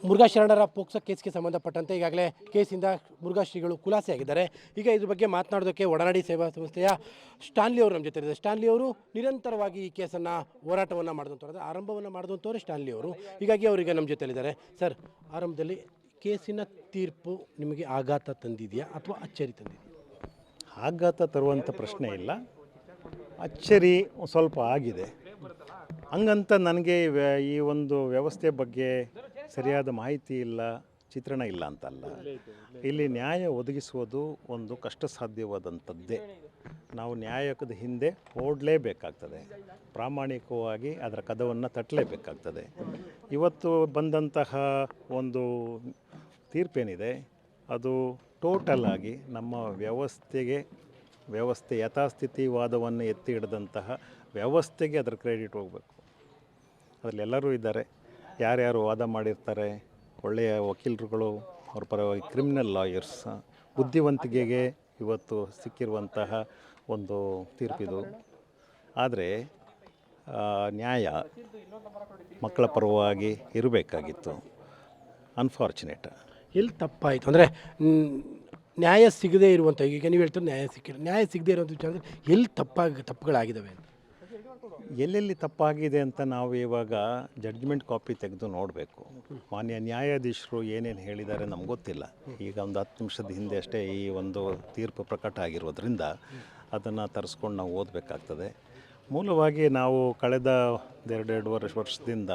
ಮುರುಘಾ ಶರಣರ ಪೋಕ್ಸೋ ಕೇಸ್ಗೆ ಸಂಬಂಧಪಟ್ಟಂತೆ ಈಗಾಗಲೇ ಕೇಸಿಂದ ಮುರುಘಾ ಶ್ರೀಗಳು ಖುಲಾಸೆಯಾಗಿದ್ದಾರೆ. ಈಗ ಇದ್ರ ಬಗ್ಗೆ ಮಾತನಾಡೋದಕ್ಕೆ ಒಡನಾಡಿ ಸೇವಾ ಸಂಸ್ಥೆಯ ಸ್ಟಾನ್ಲಿ ಅವರು ನಮ್ಮ ಜೊತೆ ಇದ್ದಾರೆ. ಸ್ಟಾನ್ಲಿ ಅವರು ನಿರಂತರವಾಗಿ ಈ ಕೇಸನ್ನು ಹೋರಾಟವನ್ನು ಮಾಡಿದಂಥವ್ರು, ಆರಂಭವನ್ನು ಮಾಡಿದಂಥವ್ರು ಸ್ಟಾನ್ಲಿ ಅವರು. ಹೀಗಾಗಿ ಅವರಿಗೆ ನಮ್ಮ ಜೊತೆಲಿದ್ದಾರೆ. ಸರ್, ಆರಂಭದಲ್ಲಿ ಕೇಸಿನ ತೀರ್ಪು ನಿಮಗೆ ಆಘಾತ ತಂದಿದೆಯಾ ಅಥವಾ ಅಚ್ಚರಿ ತಂದಿದೆಯಾ? ಆಘಾತ ತರುವಂಥ ಪ್ರಶ್ನೆ ಇಲ್ಲ, ಅಚ್ಚರಿ ಸ್ವಲ್ಪ ಆಗಿದೆ. ಹಂಗಂತ ನನಗೆ ಈ ಒಂದು ವ್ಯವಸ್ಥೆ ಬಗ್ಗೆ ಸರಿಯಾದ ಮಾಹಿತಿ ಇಲ್ಲ, ಚಿತ್ರಣ ಇಲ್ಲ ಅಂತಲ್ಲ. ಇಲ್ಲಿ ನ್ಯಾಯ ಒದಗಿಸುವುದು ಒಂದು ಕಷ್ಟ ಸಾಧ್ಯವಾದಂಥದ್ದೇ. ನಾವು ನ್ಯಾಯದ ಹಿಂದೆ ಓಡಲೇಬೇಕಾಗ್ತದೆ, ಪ್ರಾಮಾಣಿಕವಾಗಿ ಅದರ ಕದವನ್ನು ತಟ್ಟಲೇಬೇಕಾಗ್ತದೆ. ಇವತ್ತು ಬಂದಂತಹ ಒಂದು ತೀರ್ಪೇನಿದೆ ಅದು ಟೋಟಲ್ ಆಗಿ ನಮ್ಮ ವ್ಯವಸ್ಥೆ ಯಥಾಸ್ಥಿತಿವಾದವನ್ನು ಎತ್ತಿ ಹಿಡಿದಂತಹ ವ್ಯವಸ್ಥೆಗೆ ಅದರ ಕ್ರೆಡಿಟ್ ಹೋಗಬೇಕು. ಅದರಲ್ಲಿ ಎಲ್ಲರೂ ಇದ್ದಾರೆ, ಯಾರ್ಯಾರು ವಾದ ಮಾಡಿರ್ತಾರೆ, ಒಳ್ಳೆಯ ವಕೀಲರುಗಳು, ಅವ್ರ ಪರವಾಗಿ ಕ್ರಿಮಿನಲ್ ಲಾಯರ್ಸ್, ಬುದ್ಧಿವಂತಿಕೆಗೆ ಇವತ್ತು ಸಿಕ್ಕಿರುವಂತಹ ಒಂದು ತೀರ್ಪಿದು. ಆದರೆ ನ್ಯಾಯ ಮಕ್ಕಳ ಪರವಾಗಿ ಇರಬೇಕಾಗಿತ್ತು. ಅನ್ಫಾರ್ಚುನೇಟ್. ಎಲ್ಲಿ ತಪ್ಪಾಯಿತು ಅಂದರೆ ನ್ಯಾಯ ಸಿಗದೇ ಇರುವಂಥ, ಈಗ ನೀವು ಹೇಳ್ತಾರೆ ನ್ಯಾಯ ಸಿಗದೇ ಇರುವಂಥ ವಿಚಾರದಲ್ಲಿ ಎಲ್ಲಿ ತಪ್ಪುಗಳಾಗಿದ್ದಾವೆ ಅಂತ? ಎಲ್ಲೆಲ್ಲಿ ತಪ್ಪಾಗಿದೆ ಅಂತ ನಾವು ಇವಾಗ ಜಡ್ಜ್ಮೆಂಟ್ ಕಾಪಿ ತೆಗೆದು ನೋಡಬೇಕು. ಮಾನ್ಯ ನ್ಯಾಯಾಧೀಶರು ಏನೇನು ಹೇಳಿದ್ದಾರೆ ನಮ್ಗೆ ಗೊತ್ತಿಲ್ಲ. ಈಗ ಒಂದು 10 ನಿಮಿಷದ ಹಿಂದೆ ಅಷ್ಟೇ ಈ ಒಂದು ತೀರ್ಪು ಪ್ರಕಟ ಆಗಿರೋದ್ರಿಂದ ಅದನ್ನು ತರಿಸ್ಕೊಂಡು ನಾವು ಓದಬೇಕಾಗ್ತದೆ. ಮೂಲವಾಗಿ ನಾವು ಕಳೆದ 2.5 ವರ್ಷದಿಂದ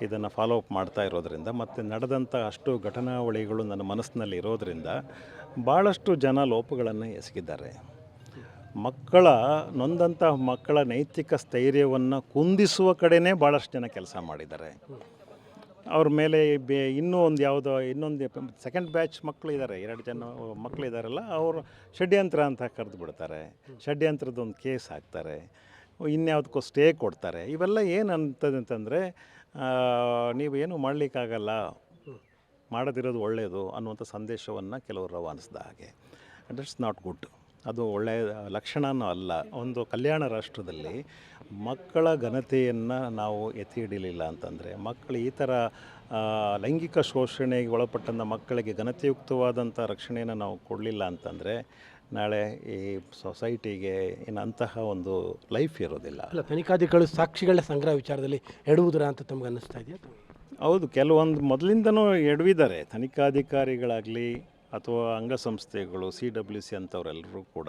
ಇದನ್ನು ಫಾಲೋ ಅಪ್ ಮಾಡ್ತಾ ಇರೋದ್ರಿಂದ ಮತ್ತು ನಡೆದಂಥ ಅಷ್ಟು ಘಟನಾವಳಿಗಳು ನನ್ನ ಮನಸ್ಸಿನಲ್ಲಿ ಇರೋದರಿಂದ ಭಾಳಷ್ಟು ಜನ ಲೋಪಗಳನ್ನು ಎಸಗಿದ್ದಾರೆ. ನೊಂದಂಥ ಮಕ್ಕಳ ನೈತಿಕ ಸ್ಥೈರ್ಯವನ್ನು ಕುಂದಿಸುವ ಕಡೆಯೇ ಭಾಳಷ್ಟು ಜನ ಕೆಲಸ ಮಾಡಿದ್ದಾರೆ. ಅವ್ರ ಮೇಲೆ ಇನ್ನೊಂದು ಸೆಕೆಂಡ್ ಬ್ಯಾಚ್ ಮಕ್ಕಳಿದ್ದಾರೆ, 2 ಜನ ಮಕ್ಕಳಿದ್ದಾರಲ್ಲ, ಅವರು ಷಡ್ಯಂತ್ರ ಅಂತ ಕರೆದು ಬಿಡ್ತಾರೆ. ಷಡ್ಯಂತ್ರದೊಂದು ಕೇಸ್ ಹಾಕ್ತಾರೆ, ಇನ್ಯಾವುದಕ್ಕೂ ಸ್ಟೇ ಕೊಡ್ತಾರೆ. ಇವೆಲ್ಲ ಏನು ಅಂತಂದರೆ ನೀವೇನು ಮಾಡಲಿಕ್ಕಾಗಲ್ಲ, ಮಾಡದಿರೋದು ಒಳ್ಳೆಯದು ಅನ್ನುವಂಥ ಸಂದೇಶವನ್ನು ಕೆಲವರು ರವಾನಿಸಿದ ಹಾಗೆ. That's not good. ಅದು ಒಳ್ಳೆಯ ಲಕ್ಷಣವೂ ಅಲ್ಲ. ಒಂದು ಕಲ್ಯಾಣ ರಾಷ್ಟ್ರದಲ್ಲಿ ಮಕ್ಕಳ ಘನತೆಯನ್ನು ನಾವು ಎತ್ತಿ ಹಿಡಿಲಿಲ್ಲ ಅಂತಂದರೆ, ಮಕ್ಕಳು ಈ ಥರ ಲೈಂಗಿಕ ಶೋಷಣೆಗೆ ಒಳಪಟ್ಟಂಥ ಮಕ್ಕಳಿಗೆ ಘನತೆಯುಕ್ತವಾದಂಥ ರಕ್ಷಣೆಯನ್ನು ನಾವು ಕೊಡಲಿಲ್ಲ ಅಂತಂದರೆ ನಾಳೆ ಈ ಸೊಸೈಟಿಗೆ ಅಂತಹ ಒಂದು ಲೈಫ್ ಇರೋದಿಲ್ಲ. ಅಲ್ಲ, ತನಿಖಾಧಿಕಾರಿಗಳು ಸಾಕ್ಷಿಗಳ ಸಂಗ್ರಹ ವಿಚಾರದಲ್ಲಿ ಎಡುವುದರ ಅಂತ ತಮ್ಗೆ ಅನ್ನಿಸ್ತಾ ಇದೆಯಾ? ಹೌದು, ಕೆಲವೊಂದು ಮೊದಲಿಂದನೂ ಎಡವಿದ್ದಾರೆ. ತನಿಖಾಧಿಕಾರಿಗಳಾಗಲಿ ಅಥವಾ ಅಂಗಸಂಸ್ಥೆಗಳು, CWC ಅಂಥವರೆಲ್ಲರೂ ಕೂಡ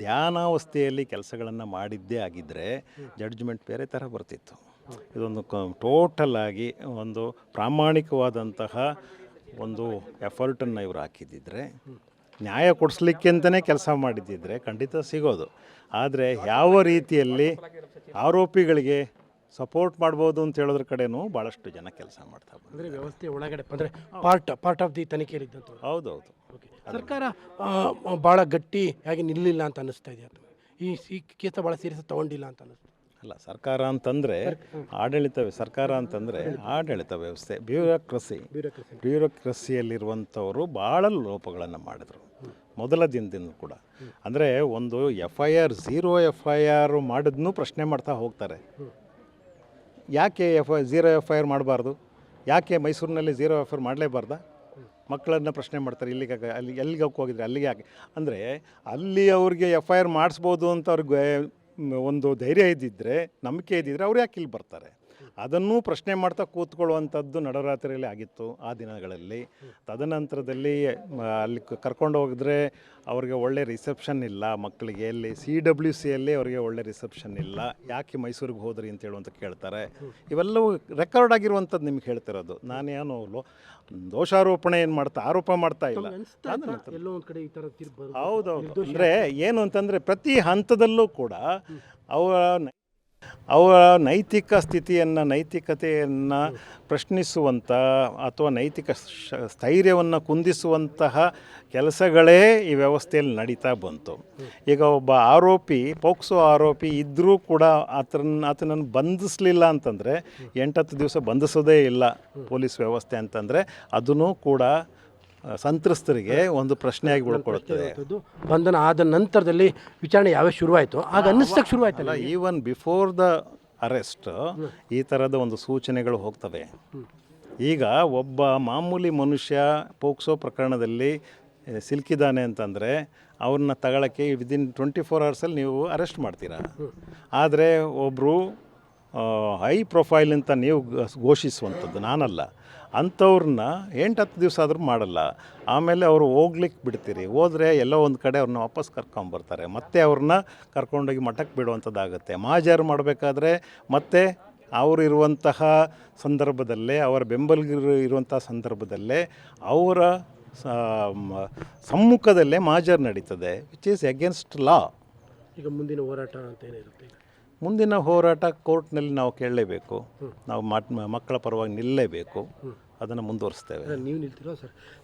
ಧ್ಯಾನಾವಸ್ಥೆಯಲ್ಲಿ ಕೆಲಸಗಳನ್ನು ಮಾಡಿದ್ದೇ ಆಗಿದ್ದರೆ ಜಡ್ಜ್ಮೆಂಟ್ ಬೇರೆ ಥರ ಬರ್ತಿತ್ತು. ಇದೊಂದು ಟೋಟಲ್ ಆಗಿ ಒಂದು ಪ್ರಾಮಾಣಿಕವಾದಂತಹ ಒಂದು ಎಫರ್ಟನ್ನು ಇವರು ಹಾಕಿದ್ದಿದ್ರೆ, ನ್ಯಾಯ ಕೊಡಿಸ್ಲಿಕ್ಕೆ ಅಂತಲೇ ಕೆಲಸ ಮಾಡಿದ್ದಿದ್ರೆ ಖಂಡಿತ ಸಿಗೋದು. ಆದರೆ ಯಾವ ರೀತಿಯಲ್ಲಿ ಆರೋಪಿಗಳಿಗೆ ಸಪೋರ್ಟ್ ಮಾಡ್ಬೋದು ಅಂತ ಹೇಳೋದ್ರ ಕಡೆನೂ ಭಾಳಷ್ಟು ಜನ ಕೆಲಸ ಮಾಡ್ತಾ ಬಂದರು. ಅಂದರೆ ವ್ಯವಸ್ಥೆ ಒಳಗಡೆ ಅಂದರೆ ಪಾರ್ಟ್ ಆಫ್ ದಿ ತನಿಖೆಯಲ್ಲಿದ್ದಂಥ. ಹೌದೌದು. ಓಕೆ, ಸರ್ಕಾರ ಭಾಳ ಗಟ್ಟಿಯಾಗಿ ನಿಲ್ಲಿಲ್ಲ ಅಂತ ಅನ್ನಿಸ್ತಾ ಇದೆಯಾ? ಈ ಕೇಸ ಭಾಳ ಸೀರಿಯಸ್ ತೊಗೊಂಡಿಲ್ಲ ಅಂತ ಅನ್ನಿಸ್ತು. ಅಲ್ಲ, ಸರ್ಕಾರ ಅಂತಂದರೆ ಸರ್ಕಾರ ಅಂತಂದರೆ ಆಡಳಿತ ವ್ಯವಸ್ಥೆ, ಬ್ಯೂರೋಕ್ರಸಿಯಲ್ಲಿರುವಂಥವರು ಭಾಳ ಲೋಪಗಳನ್ನು ಮಾಡಿದರು ಮೊದಲ ದಿನದಿಂದ ಕೂಡ. ಅಂದರೆ ಒಂದು FIR 0 FIR ಮಾಡಿದ್ನೂ ಪ್ರಶ್ನೆ ಮಾಡ್ತಾ ಹೋಗ್ತಾರೆ. ಯಾಕೆ 0 FIR ಮಾಡಬಾರ್ದು? ಯಾಕೆ ಮೈಸೂರಿನಲ್ಲಿ 0 FIR ಮಾಡಲೇಬಾರ್ದಾ? ಮಕ್ಕಳನ್ನು ಪ್ರಶ್ನೆ ಮಾಡ್ತಾರೆ. ಎಲ್ಲಿಗೆ ಹೋಗಿದ್ರೆ ಅಲ್ಲಿಗೆ ಯಾಕೆ ಅಂದರೆ, ಅಲ್ಲಿ ಅವ್ರಿಗೆ FIR ಮಾಡಿಸ್ಬೋದು ಅಂತ ಅವ್ರಿಗೆ ಒಂದು ಧೈರ್ಯ ಇದ್ದಿದ್ದರೆ, ನಂಬಿಕೆ ಇದ್ದಿದ್ದರೆ ಅವ್ರು ಯಾಕೆ ಇಲ್ಲಿ ಬರ್ತಾರೆ? ಅದನ್ನೂ ಪ್ರಶ್ನೆ ಮಾಡ್ತಾ ಕೂತ್ಕೊಳ್ಳುವಂಥದ್ದು ನಡರಾತ್ರಿಯಲ್ಲಿ ಆಗಿತ್ತು ಆ ದಿನಗಳಲ್ಲಿ. ತದನಂತರದಲ್ಲಿ ಅಲ್ಲಿ ಕರ್ಕೊಂಡು ಹೋಗಿದ್ರೆ ಅವ್ರಿಗೆ ಒಳ್ಳೆ ರಿಸೆಪ್ಷನ್ ಇಲ್ಲ ಮಕ್ಕಳಿಗೆ. ಅಲ್ಲಿ CWCಯಲ್ಲಿ ಅವ್ರಿಗೆ ಒಳ್ಳೆ ರಿಸೆಪ್ಷನ್ ಇಲ್ಲ. ಯಾಕೆ ಮೈಸೂರಿಗೆ ಹೋದ್ರಿ ಅಂತ ಹೇಳುವಂತ ಕೇಳ್ತಾರೆ. ಇವೆಲ್ಲವೂ ರೆಕಾರ್ಡ್ ಆಗಿರುವಂಥದ್ದು ನಿಮ್ಗೆ ಹೇಳ್ತಿರೋದು. ನಾನೇನು ದೋಷಾರೋಪಣೆ ಆರೋಪ ಮಾಡ್ತಾ ಇಲ್ಲ. ಹೌದೌದು. ಅಂದರೆ ಏನು ಅಂತಂದರೆ ಪ್ರತಿ ಹಂತದಲ್ಲೂ ಕೂಡ ಅವರ ನೈತಿಕ ಸ್ಥಿತಿಯನ್ನು, ನೈತಿಕತೆಯನ್ನು ಪ್ರಶ್ನಿಸುವಂಥ ಅಥವಾ ನೈತಿಕ ಸ್ಥೈರ್ಯವನ್ನು ಕುಂದಿಸುವಂತಹ ಕೆಲಸಗಳೇ ಈ ವ್ಯವಸ್ಥೆಯಲ್ಲಿ ನಡೀತಾ ಬಂತು. ಈಗ ಒಬ್ಬ ಪೋಕ್ಸೋ ಆರೋಪಿ ಇದ್ದರೂ ಕೂಡ ಆತನನ್ನು ಬಂಧಿಸಲಿಲ್ಲ ಅಂತಂದರೆ, 8-10 ದಿವಸ ಬಂಧಿಸೋದೇ ಇಲ್ಲ ಪೊಲೀಸ್ ವ್ಯವಸ್ಥೆ ಅಂತಂದರೆ, ಅದನ್ನು ಕೂಡ ಸಂತ್ರಸ್ತರಿಗೆ ಒಂದು ಪ್ರಶ್ನೆಯಾಗಿ ಉಳ್ಕೊಳ್ಳುತ್ತದೆ. ಬಂಧನ ಆದ ನಂತರದಲ್ಲಿ ವಿಚಾರಣೆ ಯಾವಾಗ ಶುರುವಾಯಿತು ಆಗ ಅನ್ನಿಸ್ತಕ್ಕೆ ಶುರುವಾಯ್ತಲ್ಲ. ಈವನ್ ಬಿಫೋರ್ ದ ಅರೆಸ್ಟ್ ಈ ಥರದ ಒಂದು ಸೂಚನೆಗಳು ಹೋಗ್ತವೆ. ಈಗ ಒಬ್ಬ ಮಾಮೂಲಿ ಮನುಷ್ಯ ಪೋಕ್ಸೋ ಪ್ರಕರಣದಲ್ಲಿ ಸಿಲುಕಿದ್ದಾನೆ ಅಂತಂದರೆ ಅವ್ರನ್ನ ತಗೊಳ್ಳೋಕ್ಕೆ ವಿದಿನ್ 24 ಅವರ್ಸಲ್ಲಿ ನೀವು ಅರೆಸ್ಟ್ ಮಾಡ್ತೀರಾ. ಆದರೆ ಒಬ್ಬರು ಹೈ ಪ್ರೊಫೈಲ್ ಅಂತ ನೀವು ಘೋಷಿಸುವಂಥದ್ದು ನಾನಲ್ಲ, ಅಂಥವ್ರನ್ನ 8-10 ದಿವಸ ಆದರೂ ಮಾಡಲ್ಲ. ಆಮೇಲೆ ಅವರು ಹೋಗ್ಲಿಕ್ಕೆ ಬಿಡ್ತೀರಿ, ಹೋದರೆ ಎಲ್ಲೋ ಒಂದು ಕಡೆ ಅವ್ರನ್ನ ವಾಪಸ್ ಕರ್ಕೊಂಬರ್ತಾರೆ, ಮತ್ತೆ ಅವ್ರನ್ನ ಕರ್ಕೊಂಡೋಗಿ ಮಠಕ್ಕೆ ಬಿಡುವಂಥದ್ದಾಗುತ್ತೆ. ಮಾಜಾರು ಮಾಡಬೇಕಾದ್ರೆ ಮತ್ತೆ ಅವರು ಇರುವಂತಹ ಸಂದರ್ಭದಲ್ಲೇ, ಅವರ ಬೆಂಬಲಿಗರು ಇರುವಂಥ ಸಂದರ್ಭದಲ್ಲೇ ಅವರ ಸಮ್ಮುಖದಲ್ಲೇ ಮಾಜಾರು ನಡೀತದೆ, ವಿಚ್ ಈಸ್ ಅಗೇನ್ಸ್ಟ್ ಲಾ. ಈಗ ಮುಂದಿನ ಹೋರಾಟ ಅಂತ ಏನಿರುತ್ತೆ? ಮುಂದಿನ ಹೋರಾಟ ಕೋರ್ಟ್ನಲ್ಲಿ ನಾವು ಕೇಳಲೇಬೇಕು, ನಾವು ಮಕ್ಕಳ ಪರವಾಗಿ ನಿಲ್ಲಲೇಬೇಕು, ಅದನ್ನು ಮುಂದುವರಿಸ್ತೇವೆ. ನೀವು ನಿಲ್ತಿರೋ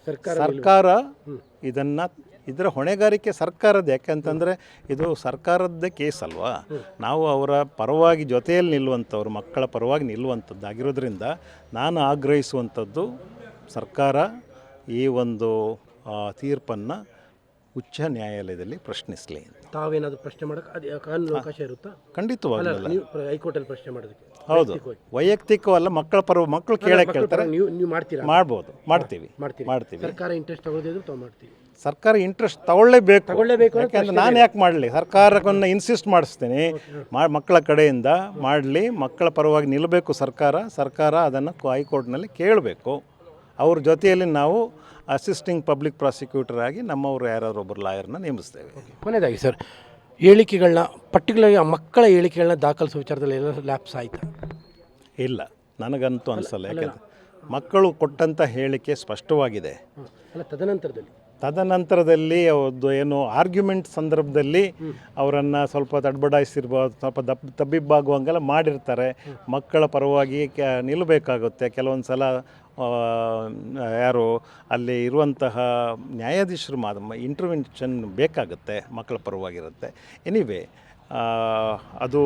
ಸರ್ಕಾರ ಇದರ ಹೊಣೆಗಾರಿಕೆ ಸರ್ಕಾರದ್ದು. ಯಾಕೆಂತಂದರೆ ಇದು ಸರ್ಕಾರದ್ದೇ ಕೇಸ್ ಅಲ್ವಾ. ನಾವು ಅವರ ಪರವಾಗಿ ಜೊತೆಯಲ್ಲಿ ನಿಲ್ಲುವಂಥವ್ರು, ಮಕ್ಕಳ ಪರವಾಗಿ ನಿಲ್ಲುವಂಥದ್ದಾಗಿರೋದ್ರಿಂದ ನಾನು ಆಗ್ರಹಿಸುವಂಥದ್ದು ಸರ್ಕಾರ ಈ ಒಂದು ತೀರ್ಪನ್ನು ಉಚ್ಚ ನ್ಯಾಯಾಲಯದಲ್ಲಿ ಪ್ರಶ್ನಿಸಲಿ. ತಾವೇನಾದರೂ ಪ್ರಶ್ನೆ ಮಾಡೋಕ್ಕೆ ಕಾನೂನು ಅವಕಾಶ ಇರುತ್ತಾ? ಖಂಡಿತವಾಗಲ್ಲ. ಹೈಕೋರ್ಟಲ್ಲಿ ಪ್ರಶ್ನೆ ಮಾಡೋದಕ್ಕೆ ಹೌದು, ವೈಯಕ್ತಿಕವಲ್ಲ, ಮಕ್ಕಳ ಪರ ಮಕ್ಕಳು ಕೇಳ್ತಾರೆ, ನೀವು ಮಾಡ್ತೀರಾ? ಮಾಡ್ಬೋದು, ಮಾಡ್ತೀವಿ. ಸರ್ಕಾರ ಇಂಟ್ರೆಸ್ಟ್ ತಗೊಳ್ಳೋದಿದ್ರು ತಾವು ಮಾಡ್ತೀವಿ. ಸರ್ಕಾರ ಇಂಟ್ರೆಸ್ಟ್ ತಗೊಳ್ಳೇಬೇಕು. ಯಾಕೆಂದ್ರೆ ನಾನು ಯಾಕೆ ಮಾಡಲಿ, ಸರ್ಕಾರವನ್ನು ಇನ್ಸಿಸ್ಟ್ ಮಾಡಿಸ್ತೀನಿ, ಮಕ್ಕಳ ಕಡೆಯಿಂದ ಮಾಡಲಿ, ಮಕ್ಕಳ ಪರವಾಗಿ ನಿಲ್ಲಬೇಕು ಸರ್ಕಾರ ಅದನ್ನು ಹೈಕೋರ್ಟ್ನಲ್ಲಿ ಕೇಳಬೇಕು. ಅವ್ರ ಜೊತೆಯಲ್ಲಿ ನಾವು ಅಸಿಸ್ಟಿಂಗ್ ಪಬ್ಲಿಕ್ ಪ್ರಾಸಿಕ್ಯೂಟರ್ ಆಗಿ ನಮ್ಮವರು ಯಾರಾದರೂ ಒಬ್ಬರು ಲಾಯರ್ನ ನೇಮಿಸ್ತೇವೆ. ಕೊನೆಯದಾಗಿ ಸರ್, ಹೇಳಿಕೆಗಳನ್ನ ಪರ್ಟಿಕ್ಯುಲರ್ಲಿ ಆ ಮಕ್ಕಳ ಹೇಳಿಕೆಗಳನ್ನ ದಾಖಲಿಸುವ ವಿಚಾರದಲ್ಲಿ ಎಲ್ಲ ಲ್ಯಾಪ್ಸ್ ಆಯಿತಾ? ಇಲ್ಲ, ನನಗಂತೂ ಅನಿಸಲ್ಲ. ಯಾಕೆಂದರೆ ಮಕ್ಕಳು ಕೊಟ್ಟಂಥ ಹೇಳಿಕೆ ಸ್ಪಷ್ಟವಾಗಿದೆ. ತದನಂತರದಲ್ಲಿ ಅವ್ರದ್ದು ಏನು ಆರ್ಗ್ಯುಮೆಂಟ್ ಸಂದರ್ಭದಲ್ಲಿ ಅವರನ್ನು ಸ್ವಲ್ಪ ತಡ್ಬಡಾಯಿಸಿರ್ಬೋದು, ಸ್ವಲ್ಪ ತಬ್ಬಿಬ್ಬಾಗುವಂಗೆಲ್ಲ ಮಾಡಿರ್ತಾರೆ. ಮಕ್ಕಳ ಪರವಾಗಿ ನಿಲ್ಲಬೇಕಾಗುತ್ತೆ. ಕೆಲವೊಂದು ಸಲ ಯಾರು ಅಲ್ಲಿ ಇರುವಂತಹ ನ್ಯಾಯಾಧೀಶರು ಇಂಟರ್ವೆನ್ಷನ್ ಬೇಕಾಗುತ್ತೆ, ಮಕ್ಕಳ ಪರವಾಗಿರುತ್ತೆ. ಎನಿವೇ, ಅದು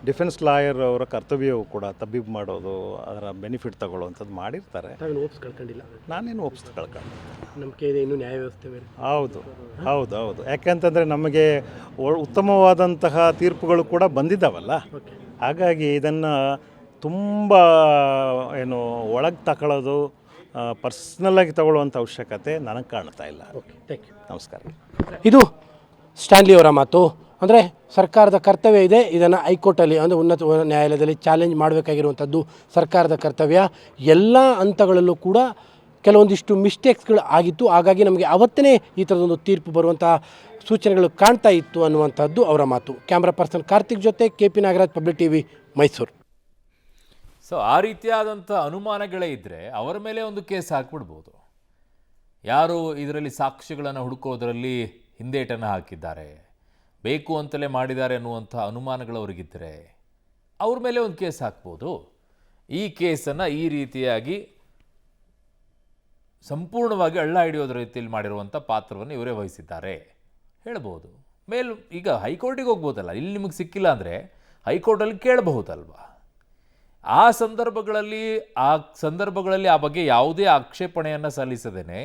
ಡಿಫೆನ್ಸ್ ಲಾಯರ್ ಅವರ ಕರ್ತವ್ಯವೂ ಕೂಡ ತಬ್ಬಿಬ್ಬು ಮಾಡೋದು, ಅದರ ಬೆನಿಫಿಟ್ ತಗೊಳ್ಳುವಂಥದ್ದು ಮಾಡಿರ್ತಾರೆ. ನಾನೇನು ಒಪ್ಪಿಸ್ ಕಳ್ಕೊಂಡು ನಂಬಿಕೆ ಇದೆ ಇನ್ನೂ ನ್ಯಾಯ ವ್ಯವಸ್ಥೆ ಬೇರೆ. ಹೌದು. ಯಾಕೆಂತಂದರೆ ನಮಗೆ ಉತ್ತಮವಾದಂತಹ ತೀರ್ಪುಗಳು ಕೂಡ ಬಂದಿದ್ದಾವಲ್ಲ. ಹಾಗಾಗಿ ಇದನ್ನು ತುಂಬ ಒಳಗೆ ತಗೊಳ್ಳೋದು, ಪರ್ಸ್ನಲ್ಲಾಗಿ ತಗೊಳ್ಳುವಂಥ ಅವಶ್ಯಕತೆ ನನಗೆ ಕಾಣ್ತಾ ಇಲ್ಲ. ನಮಸ್ಕಾರ. ಇದು ಸ್ಟ್ಯಾನ್ಲಿ ಅವರ ಮಾತು. ಅಂದರೆ ಸರ್ಕಾರದ ಕರ್ತವ್ಯ ಇದೆ, ಇದನ್ನು ಹೈಕೋರ್ಟಲ್ಲಿ ಅಂದರೆ ಉನ್ನತ ನ್ಯಾಯಾಲಯದಲ್ಲಿ ಚಾಲೆಂಜ್ ಮಾಡಬೇಕಾಗಿರುವಂಥದ್ದು ಸರ್ಕಾರದ ಕರ್ತವ್ಯ. ಎಲ್ಲ ಹಂತಗಳಲ್ಲೂ ಕೂಡ ಕೆಲವೊಂದಿಷ್ಟು ಮಿಸ್ಟೇಕ್ಸ್ಗಳು ಆಗಿತ್ತು. ಹಾಗಾಗಿ ನಮಗೆ ಅವತ್ತೇ ಈ ಥರದೊಂದು ತೀರ್ಪು ಬರುವಂಥ ಸೂಚನೆಗಳು ಕಾಣ್ತಾ ಇತ್ತು ಅನ್ನುವಂಥದ್ದು ಅವರ ಮಾತು. ಕ್ಯಾಮ್ರಾ ಪರ್ಸನ್ ಕಾರ್ತಿಕ್ ಜೊತೆ KP Nagaraj, public TV, Mysuru. So ಆ ರೀತಿಯಾದಂಥ ಅನುಮಾನಗಳೇ ಇದ್ದರೆ ಅವರ ಮೇಲೆ ಒಂದು ಕೇಸ್ ಹಾಕ್ಬಿಡ್ಬೋದು. ಯಾರು ಇದರಲ್ಲಿ ಸಾಕ್ಷಿಗಳನ್ನು ಹುಡುಕೋದರಲ್ಲಿ ಹಿಂದೇಟನ್ನು ಹಾಕಿದ್ದಾರೆ, ಬೇಕು ಅಂತಲೇ ಮಾಡಿದ್ದಾರೆ ಅನ್ನುವಂಥ ಅನುಮಾನಗಳು ಅವ್ರಿಗಿದ್ದರೆ ಅವ್ರ ಮೇಲೆ ಒಂದು ಕೇಸ್ ಹಾಕ್ಬೋದು. ಈ ಕೇಸನ್ನು ಈ ರೀತಿಯಾಗಿ ಸಂಪೂರ್ಣವಾಗಿ ಹಳ್ಳ ಹಿಡಿಯೋದ್ರ ರೀತಿಯಲ್ಲಿ ಮಾಡಿರುವಂಥ ಪಾತ್ರವನ್ನು ಇವರೇ ವಹಿಸಿದ್ದಾರೆ ಹೇಳ್ಬೋದು. ಈಗ ಹೈಕೋರ್ಟಿಗೆ ಹೋಗ್ಬೋದಲ್ಲ, ಇಲ್ಲಿ ನಿಮಗೆ ಸಿಕ್ಕಿಲ್ಲ ಅಂದರೆ ಹೈಕೋರ್ಟಲ್ಲಿ ಕೇಳಬಹುದಲ್ವಾ. ಆ ಸಂದರ್ಭಗಳಲ್ಲಿ ಆ ಬಗ್ಗೆ ಯಾವುದೇ ಆಕ್ಷೇಪಣೆಯನ್ನು ಸಲ್ಲಿಸದೇನೆ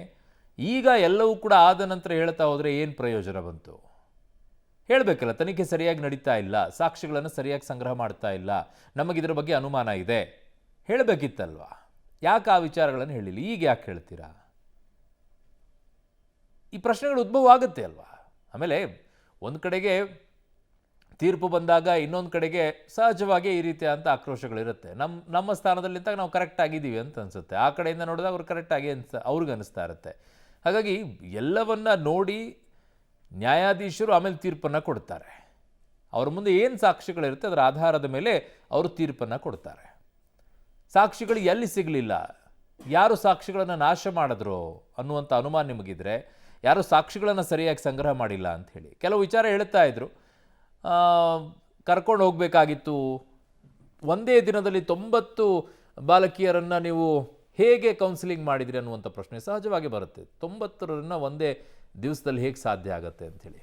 ಈಗ ಎಲ್ಲವೂ ಕೂಡ ಆದ ನಂತರ ಹೇಳ್ತಾ ಹೋದರೆ ಏನು ಪ್ರಯೋಜನ ಬಂತು? ಹೇಳಬೇಕಲ್ಲ, ತನಿಖೆ ಸರಿಯಾಗಿ ನಡೀತಾ ಇಲ್ಲ, ಸಾಕ್ಷಿಗಳನ್ನು ಸರಿಯಾಗಿ ಸಂಗ್ರಹ ಮಾಡ್ತಾ ಇಲ್ಲ, ನಮಗಿದ್ರ ಬಗ್ಗೆ ಅನುಮಾನ ಇದೆ, ಹೇಳಬೇಕಿತ್ತಲ್ವಾ. ಯಾಕೆ ಆ ವಿಚಾರಗಳನ್ನು ಹೇಳಿಲ್ಲ, ಈಗ ಯಾಕೆ ಹೇಳ್ತೀರಾ? ಈ ಪ್ರಶ್ನೆಗಳು ಉದ್ಭವ ಆಗುತ್ತೆ ಅಲ್ವಾ. ಆಮೇಲೆ ಒಂದು ಕಡೆಗೆ ತೀರ್ಪು ಬಂದಾಗ ಇನ್ನೊಂದು ಕಡೆಗೆ ಸಹಜವಾಗಿ ಈ ರೀತಿಯ ಅಂತ ಆಕ್ರೋಶಗಳಿರುತ್ತೆ. ನಮ್ಮ ಸ್ಥಾನದಲ್ಲಿದ್ದಾಗ ನಾವು ಕರೆಕ್ಟ್ ಆಗಿದ್ದೀವಿ ಅಂತ ಅನಿಸುತ್ತೆ, ಆ ಕಡೆಯಿಂದ ನೋಡಿದಾಗ ಅವ್ರು ಕರೆಕ್ಟಾಗಿ ಅವ್ರಿಗೆ ಅನಿಸ್ತಾ ಇರುತ್ತೆ. ಹಾಗಾಗಿ ಎಲ್ಲವನ್ನ ನೋಡಿ ನ್ಯಾಯಾಧೀಶರು ಆಮೇಲೆ ತೀರ್ಪನ್ನು ಕೊಡ್ತಾರೆ. ಅವ್ರ ಮುಂದೆ ಏನು ಸಾಕ್ಷಿಗಳಿರುತ್ತೆ ಅದರ ಆಧಾರದ ಮೇಲೆ ಅವರು ತೀರ್ಪನ್ನು ಕೊಡ್ತಾರೆ. ಸಾಕ್ಷಿಗಳು ಎಲ್ಲಿ ಸಿಗಲಿಲ್ಲ, ಯಾರು ಸಾಕ್ಷಿಗಳನ್ನು ನಾಶ ಮಾಡಿದ್ರು ಅನ್ನುವಂಥ ಅನುಮಾನ ನಿಮಗಿದ್ರೆ, ಯಾರು ಸಾಕ್ಷಿಗಳನ್ನು ಸರಿಯಾಗಿ ಸಂಗ್ರಹ ಮಾಡಿಲ್ಲ ಅಂಥೇಳಿ ಕೆಲವು ವಿಚಾರ ಹೇಳ್ತಾ ಇದ್ರು. ಕರ್ಕೊಂಡು ಹೋಗಬೇಕಾಗಿತ್ತು, ಒಂದೇ ದಿನದಲ್ಲಿ 90 ಬಾಲಕಿಯರನ್ನು ನೀವು ಹೇಗೆ ಕೌನ್ಸಿಲಿಂಗ್ ಮಾಡಿದ್ರಿ ಅನ್ನುವಂಥ ಪ್ರಶ್ನೆ ಸಹಜವಾಗಿ ಬರುತ್ತೆ. 90ರನ್ನು ಒಂದೇ ದಿವಸದಲ್ಲಿ ಹೇಗೆ ಸಾಧ್ಯ ಆಗುತ್ತೆ ಅಂಥೇಳಿ.